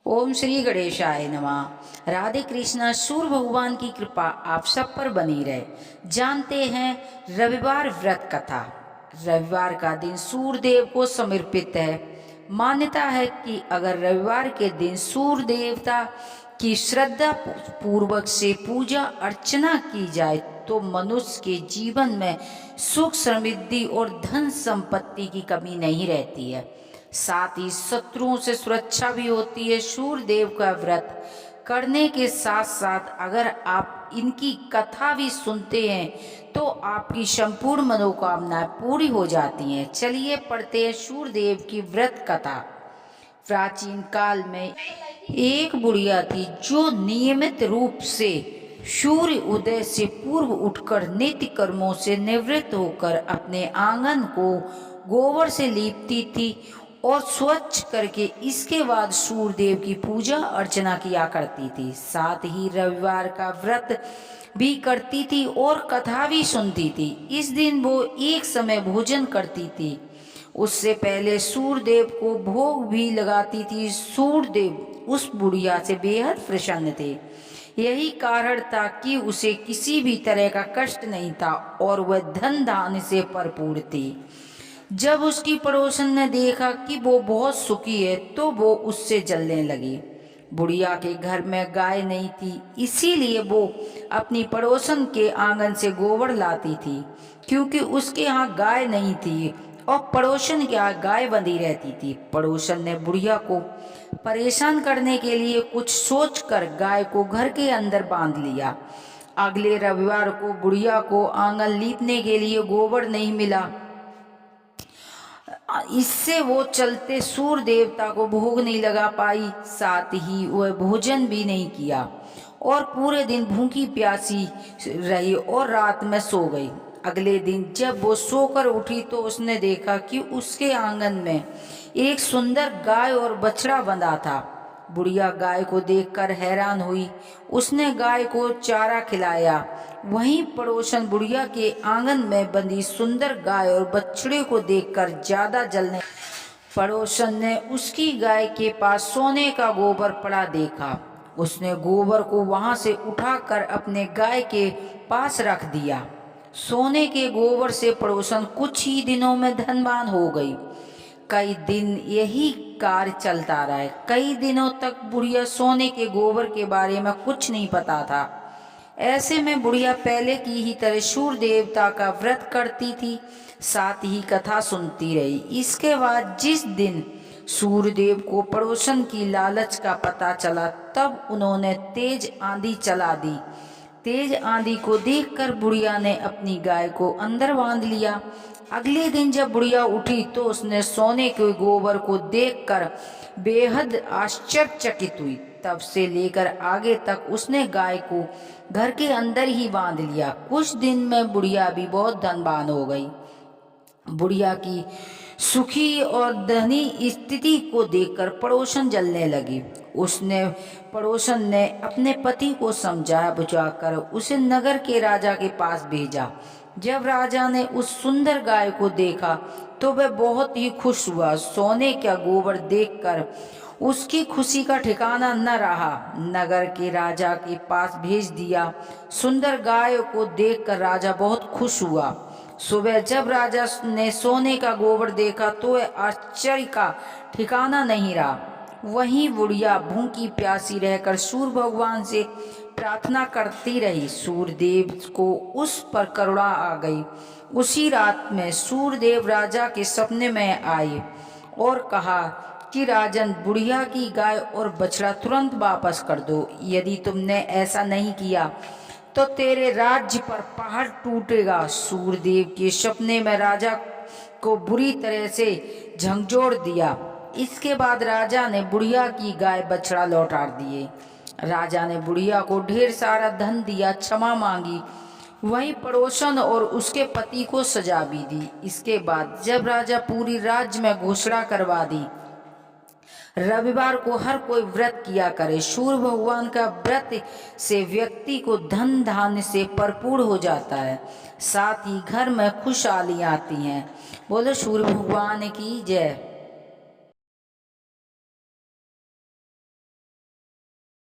ओम श्री गणेशाय नमः। राधे कृष्णा। सूर्य भगवान की कृपा आप सब पर बनी रहे। जानते हैं रविवार व्रत कथा। रविवार का दिन सूर्य देव को समर्पित है। मान्यता है कि अगर रविवार के दिन सूर्य देवता की श्रद्धा पूर्वक से पूजा अर्चना की जाए तो मनुष्य के जीवन में सुख समृद्धि और धन संपत्ति की कमी नहीं रहती है। साथ ही शत्रुओं से सुरक्षा भी होती है। सूर्य देव का व्रत करने के साथ साथ अगर आप इनकी कथा भी सुनते हैं तो आपकी संपूर्ण मनोकामनाएं पूरी हो जाती हैं। चलिए पढ़ते हैं सूर्य देव की व्रत कथा। प्राचीन काल में एक बुढ़िया थी जो नियमित रूप से सूर्य उदय से पूर्व उठकर नित्य कर्मों से निवृत्त होकर अपने आंगन को गोबर से लीपती थी और स्वच्छ करके इसके बाद सूर्य देव की पूजा अर्चना किया करती थी। साथ ही रविवार का व्रत भी करती थी और कथा भी सुनती थी। इस दिन वो एक समय भोजन करती थी। उससे पहले सूर्य देव को भोग भी लगाती थी। सूर्य देव उस बुढ़िया से बेहद प्रसन्न थे। यही कारण था कि उसे किसी भी तरह का कष्ट नहीं था और वह धन धान्य से भरपूर थी। जब उसकी पड़ोसन ने देखा कि वो बहुत सुखी है तो वो उससे जलने लगी। बुढ़िया के घर में गाय नहीं थी, इसीलिए वो अपनी पड़ोसन के आंगन से गोबर लाती थी। क्योंकि उसके यहाँ गाय नहीं थी और पड़ोसन के यहाँ गाय बंधी रहती थी। पड़ोसन ने बुढ़िया को परेशान करने के लिए कुछ सोचकर गाय को घर के अंदर बांध लिया। अगले रविवार को बुढ़िया को आंगन लीपने के लिए गोबर नहीं मिला। इससे वो चलते सूर्य देवता को भोग नहीं लगा पाई। साथ ही वह भोजन भी नहीं किया और पूरे दिन भूखी प्यासी रही और रात में सो गई। अगले दिन जब वो सोकर उठी तो उसने देखा कि उसके आंगन में एक सुंदर गाय और बछड़ा बंधा था। बुढ़िया गाय को देखकर हैरान हुई। उसने गाय को चारा खिलाया। वहीं पड़ोसन बुढ़िया के आंगन में बंधी सुंदर गाय और बछड़े को देखकर ज्यादा जलने। पड़ोसन ने उसकी गाय के पास सोने का गोबर पड़ा देखा। उसने गोबर को वहां से उठाकर अपने गाय के पास रख दिया। सोने के गोबर से पड़ोसन कुछ ही दिनों में धनवान हो गई। कई दिन यही कार्य चलता रहा। कई दिनों तक बुढ़िया सोने के गोबर के बारे में कुछ नहीं पता था। ऐसे में बुढ़िया पहले की ही तरह सूर्य देवता का व्रत करती थी, साथ ही कथा सुनती रही। इसके बाद जिस दिन सूर्य देव को पड़ोसन की लालच का पता चला तब उन्होंने तेज आंधी चला दी। तेज आंधी को देखकर बुढ़िया ने अपनी गाय को अंदर बांध लिया। अगले दिन जब बुढ़िया उठी तो उसने सोने के गोबर को देखकर बेहद आश्चर्यचकित हुई। तब से लेकर आगे तक उसने गाय को घर के अंदर ही बांध लिया। कुछ दिन में बुढ़िया भी बहुत धनवान हो गई। बुढ़िया की सुखी और धनी स्थिति को देखकर पड़ोसन जलने लगी। पड़ोसन ने अपने पति को समझा बुझाकर उसे नगर के राजा के पास भेजा। जब राजा ने उस सुंदर गाय को देखा तो वह बहुत ही खुश हुआ। सोने का गोबर देखकर उसकी खुशी का ठिकाना न रहा। नगर के राजा के पास भेज दिया। सुंदर गाय को देखकर राजा बहुत खुश हुआ। सुबह जब राजा ने सोने का गोबर देखा तो वह आश्चर्य का ठिकाना नहीं रहा। वहीं बुढ़िया भूखी प्यासी रहकर सूर्य भगवान से प्रार्थना करती रही। सूर्य देव को उस पर करुणा आ गई। उसी रात में सूर्य देव राजा के सपने में आए और कहा कि राजन, बुढ़िया की गाय और बछड़ा तुरंत वापस कर दो। यदि तुमने ऐसा नहीं किया तो तेरे राज्य पर पहाड़ टूटेगा। सूर्य देव के सपने में राजा को बुरी तरह से झंझोड़ दिया। इसके बाद राजा ने बुढ़िया की गाय बछड़ा लौटा दिए। राजा ने बुढ़िया को ढेर सारा धन दिया, क्षमा मांगी। वहीं पड़ोसन और उसके पति को सजा भी दी। इसके बाद जब राजा पूरी राज्य में घोषणा करवा दी रविवार को हर कोई व्रत किया करे। सूर्य भगवान का व्रत से व्यक्ति को धन धान्य से भरपूर हो जाता है, साथ ही घर में खुशहाली आती है। बोलो सूर्य भगवान की जय।